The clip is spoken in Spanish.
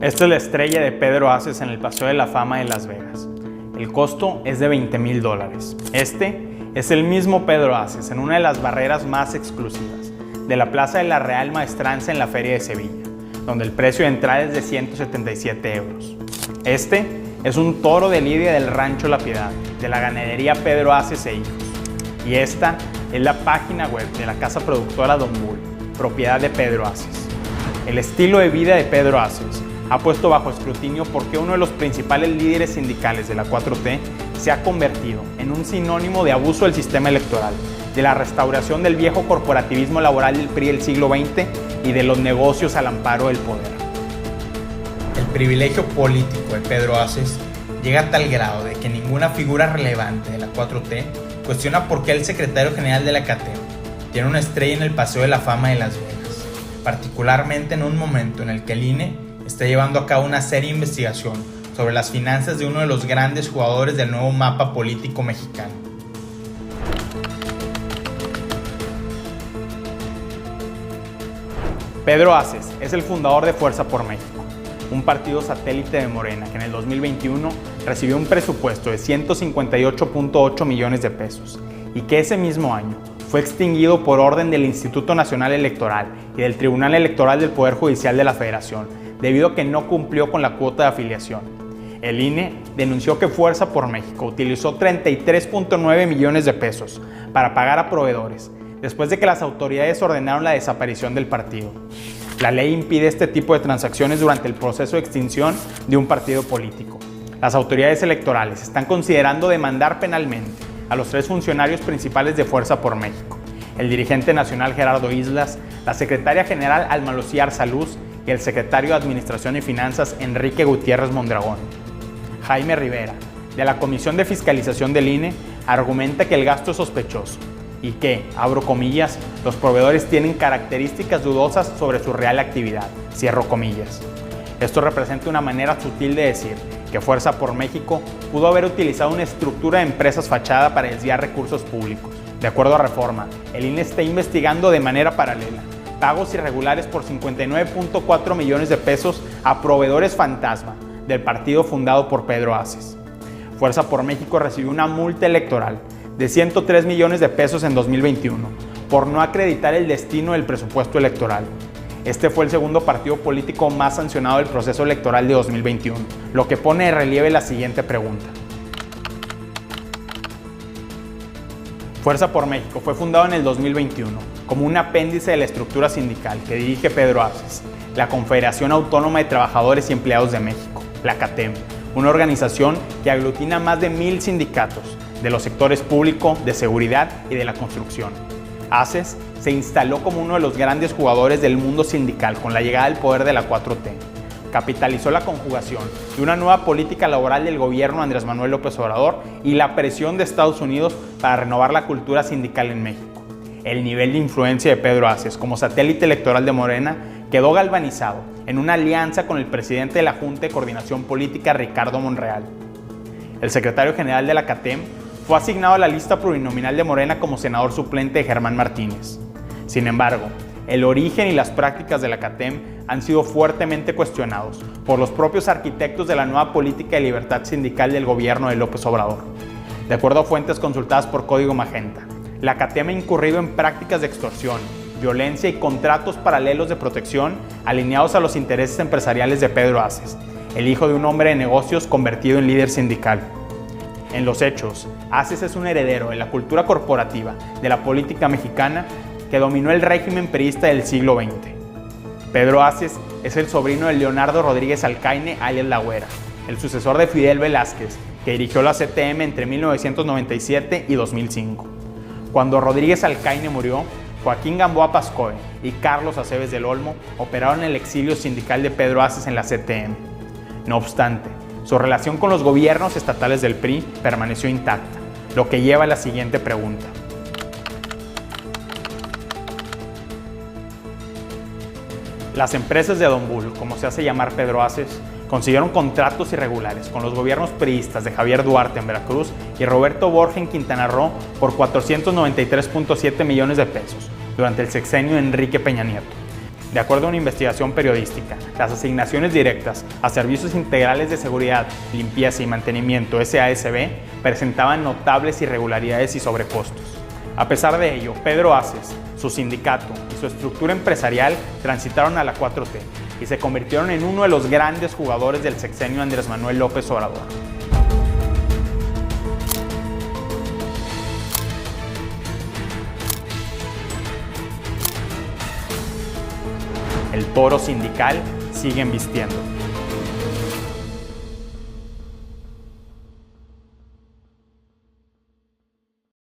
Esta es la estrella de Pedro Aces en el Paseo de la Fama de Las Vegas. El costo es de $20,000. Este es el mismo Pedro Aces en una de las barreras más exclusivas de la Plaza de la Real Maestranza en la Feria de Sevilla, donde el precio de entrada es de 177 euros. Este es un toro de lidia del Rancho La Piedad, de la ganadería Pedro Aces e Hijos. Y esta es la página web de la casa productora Don Bull, propiedad de Pedro Aces. El estilo de vida de Pedro Aces ha puesto bajo escrutinio porque uno de los principales líderes sindicales de la 4T se ha convertido en un sinónimo de abuso del sistema electoral, de la restauración del viejo corporativismo laboral del PRI del siglo XX y de los negocios al amparo del poder. El privilegio político de Pedro Aces llega a tal grado de que ninguna figura relevante de la 4T cuestiona por qué el secretario general de la CATEM tiene una estrella en el Paseo de la Fama de Las Vegas, particularmente en un momento en el que el INE está llevando a cabo una seria investigación sobre las finanzas de uno de los grandes jugadores del nuevo mapa político mexicano. Pedro Aces es el fundador de Fuerza por México, un partido satélite de Morena que en el 2021 recibió un presupuesto de 158.8 millones de pesos y que ese mismo año fue extinguido por orden del Instituto Nacional Electoral y del Tribunal Electoral del Poder Judicial de la Federación, debido a que no cumplió con la cuota de afiliación. El INE denunció que Fuerza por México utilizó 33.9 millones de pesos para pagar a proveedores, después de que las autoridades ordenaron la desaparición del partido. La ley impide este tipo de transacciones durante el proceso de extinción de un partido político. Las autoridades electorales están considerando demandar penalmente a los 3 funcionarios principales de Fuerza por México: el dirigente nacional Gerardo Islas, la secretaria general Alma Lucía Arsaluz y el secretario de Administración y Finanzas Enrique Gutiérrez Mondragón. Jaime Rivera, de la Comisión de Fiscalización del INE, argumenta que el gasto es sospechoso y que, abro comillas, los proveedores tienen características dudosas sobre su real actividad, cierro comillas. Esto representa una manera sutil de decir que Fuerza por México pudo haber utilizado una estructura de empresas fachada para desviar recursos públicos. De acuerdo a Reforma, el INE está investigando de manera paralela pagos irregulares por 59.4 millones de pesos a proveedores fantasma del partido fundado por Pedro Aces. Fuerza por México recibió una multa electoral de 103 millones de pesos en 2021 por no acreditar el destino del presupuesto electoral. Este fue el segundo partido político más sancionado del proceso electoral de 2021, lo que pone de relieve la siguiente pregunta. Fuerza por México fue fundado en el 2021 como un apéndice de la estructura sindical que dirige Pedro Aces, la Confederación Autónoma de Trabajadores y Empleados de México, la CATEM, una organización que aglutina más de 1,000 sindicatos de los sectores público, de seguridad y de la construcción. Aces se instaló como uno de los grandes jugadores del mundo sindical con la llegada al poder de la 4T. Capitalizó la conjugación de una nueva política laboral del gobierno de Andrés Manuel López Obrador y la presión de Estados Unidos para renovar la cultura sindical en México. El nivel de influencia de Pedro Aces como satélite electoral de Morena quedó galvanizado en una alianza con el presidente de la Junta de Coordinación Política, Ricardo Monreal. El secretario general de la CATEM fue asignado a la lista plurinominal de Morena como senador suplente de Germán Martínez. Sin embargo, el origen y las prácticas de la CATEM han sido fuertemente cuestionados por los propios arquitectos de la nueva política de libertad sindical del gobierno de López Obrador. De acuerdo a fuentes consultadas por Código Magenta, la CATEM ha incurrido en prácticas de extorsión, violencia y contratos paralelos de protección alineados a los intereses empresariales de Pedro Aces, el hijo de un hombre de negocios convertido en líder sindical. En los hechos, Aces es un heredero de la cultura corporativa de la política mexicana que dominó el régimen priista del siglo XX. Pedro Aces es el sobrino de Leonardo Rodríguez Alcaine, alias La Güera, el sucesor de Fidel Velázquez, que dirigió la CTM entre 1997 y 2005. Cuando Rodríguez Alcaine murió, Joaquín Gamboa Pascoe y Carlos Aceves del Olmo operaron el exilio sindical de Pedro Aces en la CTM. No obstante, su relación con los gobiernos estatales del PRI permaneció intacta, lo que lleva a la siguiente pregunta. Las empresas de Don Bull, como se hace llamar Pedro Aces, consiguieron contratos irregulares con los gobiernos priistas de Javier Duarte en Veracruz y Roberto Borge en Quintana Roo por 493.7 millones de pesos durante el sexenio de Enrique Peña Nieto. De acuerdo a una investigación periodística, las asignaciones directas a Servicios Integrales de Seguridad, Limpieza y Mantenimiento (SASB) presentaban notables irregularidades y sobrecostos. A pesar de ello, Pedro Aces, su sindicato y su estructura empresarial transitaron a la 4T y se convirtieron en uno de los grandes jugadores del sexenio Andrés Manuel López Obrador. El toro sindical sigue embistiendo.